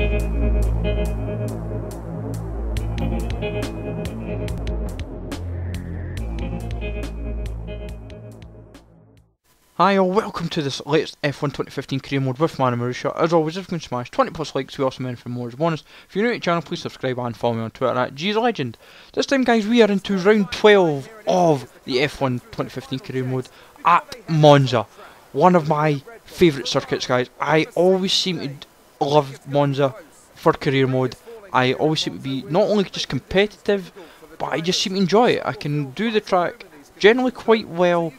Hi all, welcome to this latest F1 2015 career mode with Manor Marussia. As always, if you can smash 20 plus likes, we also mention for more as a bonus. If you're new to the channel, please subscribe and follow me on Twitter at GZLegend. This time guys, we are into round 12 of the F1 2015 career mode at Monza. One of my favourite circuits guys. I always seem to love Monza for career mode. I always seem to be not only just competitive, but I just seem to enjoy it. I can do the track generally quite well,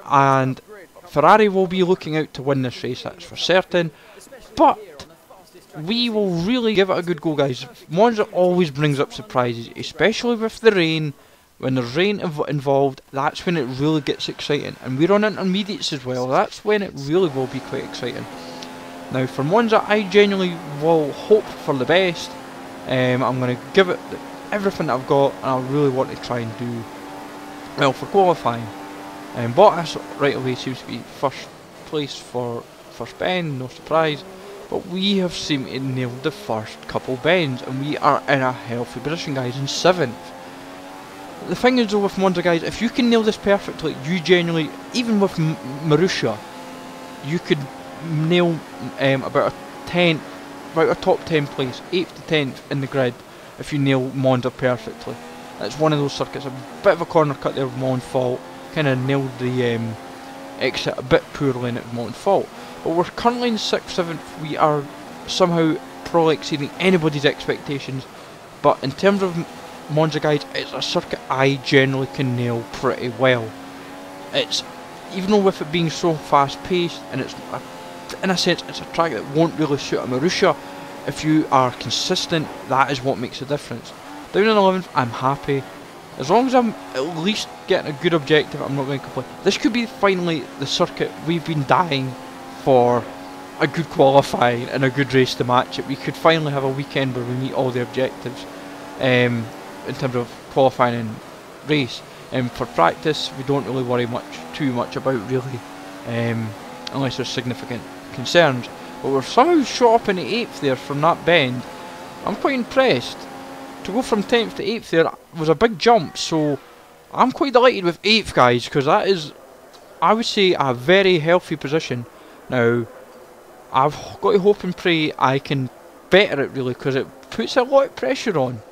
and Ferrari will be looking out to win this race, that's for certain, but we will really give it a good go guys. Monza always brings up surprises, especially with the rain. When there's rain involved, that's when it really gets exciting, and we're on intermediates as well, that's when it really will be quite exciting. Now for Monza, I genuinely will hope for the best. I'm going to give it everything that I've got, and I really want to try and do well for qualifying. Bottas right away seems to be first place for first bend, no surprise, but we have seemed to nail the first couple bends, and we are in a healthy position guys, in 7th. The thing is though with Monza guys, if you can nail this perfectly, you genuinely, even with Marussia, you could nail about a top 10 place, 8th to 10th in the grid, if you nail Monza perfectly. It's one of those circuits, a bit of a corner cut there with my own fault. Kind of nailed the exit a bit poorly, and it was my own fault. But we're currently in 6th, 7th. We are somehow probably exceeding anybody's expectations. But in terms of Monza guys, it's a circuit I generally can nail pretty well. It's, even though with it being so fast paced, and it's in a sense it's a track that won't really suit a Marussia, if you are consistent, that is what makes a difference. Down in 11th, I'm happy. As long as I'm at least getting a good objective, I'm not going to complain. This could be finally the circuit we've been dying for, a good qualifying and a good race to match it. We could finally have a weekend where we meet all the objectives in terms of qualifying and race. For practice, we don't really worry too much about really, unless there's significant concerns. But we're somehow shot up in the 8th there from that bend. I'm quite impressed. To go from 10th to 8th there was a big jump, so I'm quite delighted with 8th guys, because that is, I would say, a very healthy position. Now, I've got to hope and pray I can better it really, because it puts a lot of pressure on.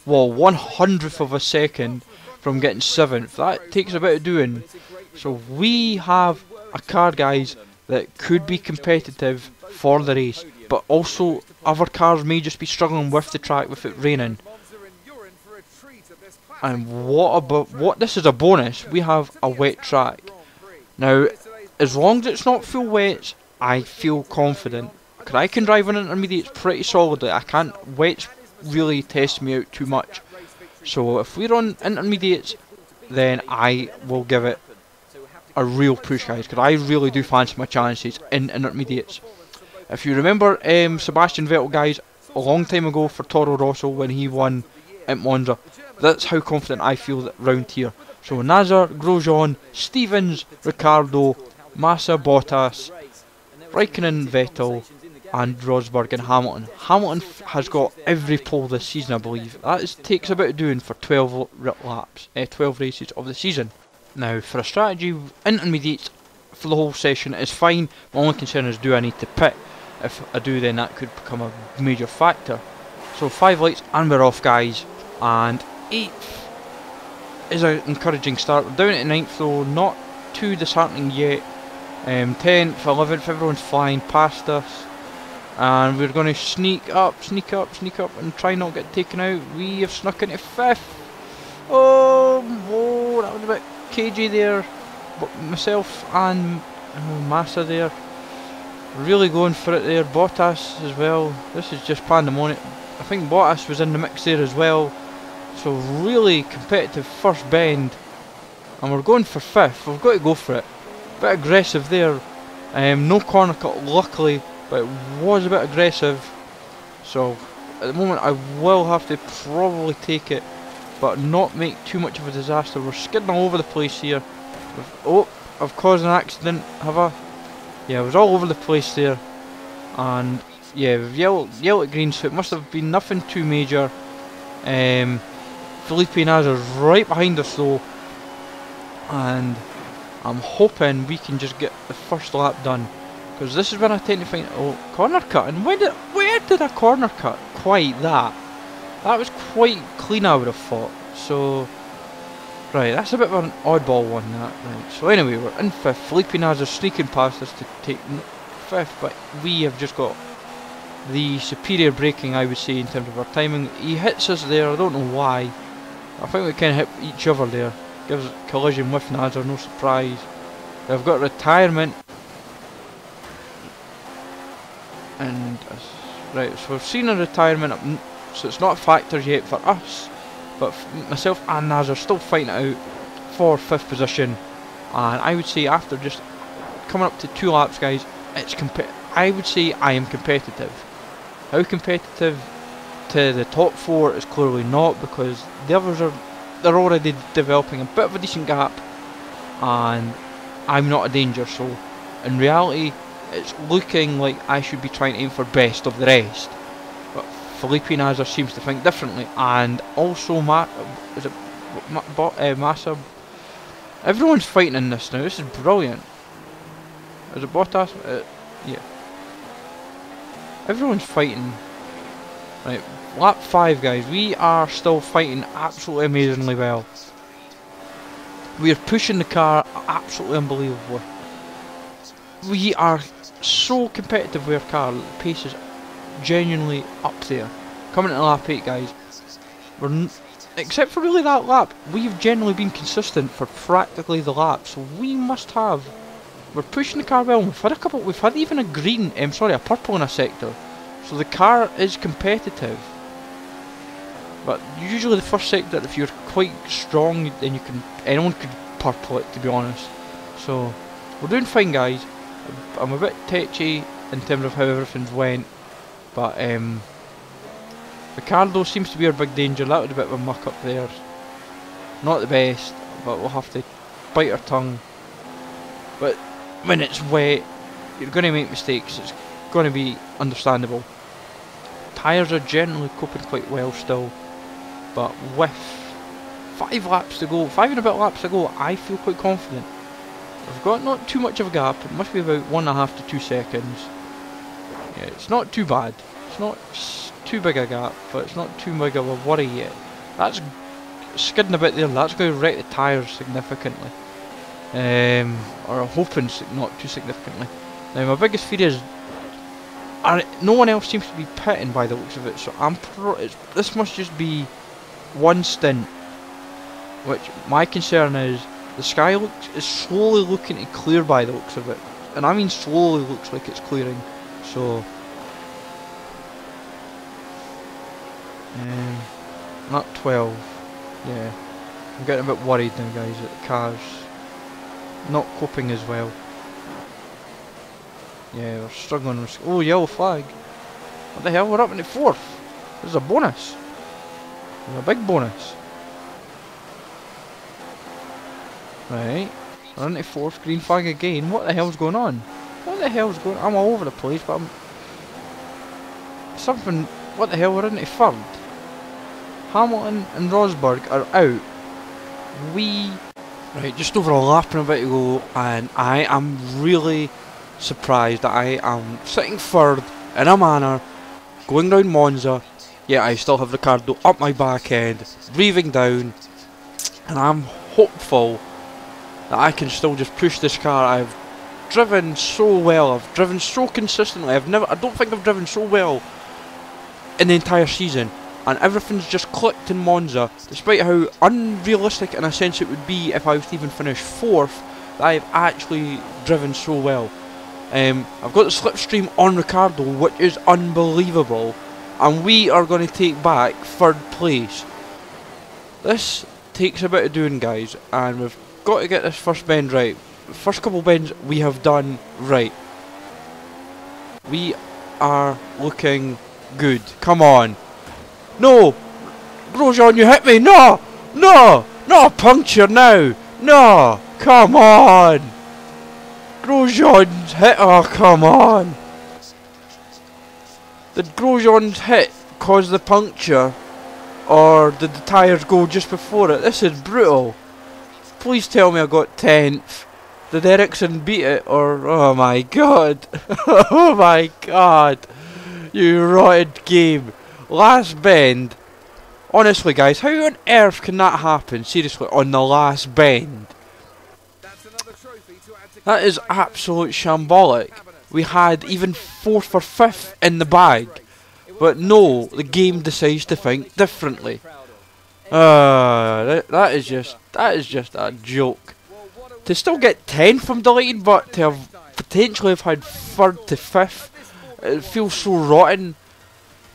Well, 100th of a second from getting 7th, that takes a bit of doing. So we have a car guys that could be competitive for the race, but also other cars may just be struggling with the track with it raining. And what this is a bonus, we have a wet track. Now, as long as it's not full wet, I feel confident, because I can drive on intermediates pretty solidly. I can't, wets really test me out too much. So if we're on intermediates, then I will give it a real push guys, because I really do fancy my chances in intermediates. If you remember Sebastian Vettel guys, a long time ago for Toro Rosso when he won at Monza, that's how confident I feel that round here. So Nazar, Grosjean, Stevens, Ricciardo, Massa, Bottas, Raikkonen, Vettel and Rosberg and Hamilton. Hamilton has got every pole this season I believe. That takes a bit of doing for 12 laps, 12 races of the season. Now for a strategy, intermediates for the whole session is fine. My only concern is, do I need to pit? If I do, then that could become a major factor. So 5 lights and we're off guys, and 8th is an encouraging start. We're down at 9th though, not too disheartening yet. 10th, 11th, everyone's flying past us, and we're going to sneak up and try not get taken out. We have snuck into 5th. Oh, that was a bit cagey there, but myself and Massa there really going for it there. Bottas as well, this is just pandemonium. I think Bottas was in the mix there as well, so really competitive first bend, and we're going for 5th. We've got to go for it. Bit aggressive there, no corner cut luckily, but it was a bit aggressive, so at the moment I will have to probably take it but not make too much of a disaster. We're skidding all over the place here. Oh, I've caused an accident, have I? Yeah, I was all over the place there, and yeah, with yellow green, so it must have been nothing too major. Felipe Nasr's right behind us though, and I'm hoping we can just get the first lap done, because this is when I tend to find corner cut. And where did a corner cut quite that? That was quite clean, I would have thought. So right, that's a bit of an oddball one, that. Right, so anyway, we're in 5th. Felipe Nasr sneaking past us to take 5th, but we have just got the superior braking, I would say, in terms of our timing. He hits us there, I don't know why. I think we kind of hit each other there. Gives a collision with Nasr, no surprise. We've got retirement. And, right, so we've seen a retirement, so it's not factors yet for us. But myself and Nasr still fighting it out for 5th position. And I would say after just coming up to 2 laps, guys, it's I would say I am competitive. How competitive to the top 4 is clearly not, because the others they're already developing a bit of a decent gap, and I'm not a danger. So in reality, it's looking like I should be trying to aim for best of the rest. But Felipe Nasr seems to think differently, and also Massa. Everyone's fighting in this now. This is brilliant. Is it Bottas? Yeah. Everyone's fighting. Right, lap 5, guys. We are still fighting absolutely amazingly well. We are pushing the car absolutely unbelievably. We are so competitive with our car. The pace is genuinely up there. Coming to lap 8, guys. Except for really that lap, we've generally been consistent for practically the lap. So we must have. We're pushing the car well. We've had even a green, a purple in a sector. So the car is competitive. But usually the first sector, if you're quite strong, then anyone could purple it, to be honest. So we're doing fine, guys. I'm a bit tetchy in terms of how everything's went, but Ricardo seems to be our big danger. That was a bit of a muck up there. Not the best, but we'll have to bite our tongue. But when it's wet, you're going to make mistakes. It's going to be understandable. Tyres are generally coping quite well still, but with 5 laps to go, 5 and a bit laps to go, I feel quite confident. I've got not too much of a gap. It must be about 1.5 to 2 seconds. Yeah, it's not too bad. It's not too big a gap, but it's not too big of a worry yet. That's skidding a bit there. That's going to wreck the tyres significantly. Or I'm hoping not too significantly. Now my biggest fear is no one else seems to be pitting by the looks of it, so this must just be one stint. Which my concern is the sky is slowly looking to clear by the looks of it, and I mean slowly looks like it's clearing. So not 12. Yeah, I'm getting a bit worried now, guys, that the car's not coping as well. Yeah, we're struggling. Oh, yellow flag. What the hell? We're up in the 4th. This is a bonus. This is a big bonus. Right. We're in the 4th. Green flag again. What the hell's going on? What the hell's going on? I'm all over the place, but I'm... Something... What the hell? We're in the 3rd. Hamilton and Rosberg are out. Right, just over a lap and a bit to go, and I am really surprised that I am sitting 3rd in a Manor, going round Monza, yet I still have Ricardo up my back end, breathing down, and I'm hopeful that I can still just push this car. I've driven so well, I've driven so consistently, I don't think I've driven so well in the entire season, and everything's just clicked in Monza, despite how unrealistic in a sense it would be if I was to even finish 4th, that I've actually driven so well. I've got the slipstream on Ricardo, which is unbelievable, and we are going to take back 3rd place. This takes a bit of doing, guys, and we've got to get this first bend right. The first couple bends we have done right. We are looking good. Come on. No! Grosjean, you hit me! No! No! No puncture now! No! Come on! Grosjean's hit... Oh, come on! Did Grosjean's hit cause the puncture, or did the tyres go just before it? This is brutal. Please tell me I got 10th. Did Ericsson beat it, or... Oh my god. Oh my god. You rotted game. Last bend. Honestly guys, how on earth can that happen? Seriously, on the last bend. That is absolute shambolic. We had even 4th or 5th in the bag. But no, the game decides to think differently. That is just a joke. To still get 10th I'm delighted, but to have potentially have had 3rd to 5th, it feels so rotten.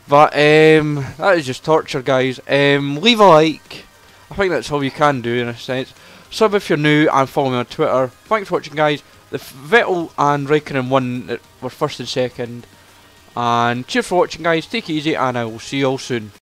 But that is just torture, guys. Leave a like. I think that's all you can do in a sense. Sub if you're new and follow me on Twitter. Thanks for watching, guys. The Vettel and Raikkonen won, were 1st and 2nd. And cheers for watching, guys. Take it easy, and I will see you all soon.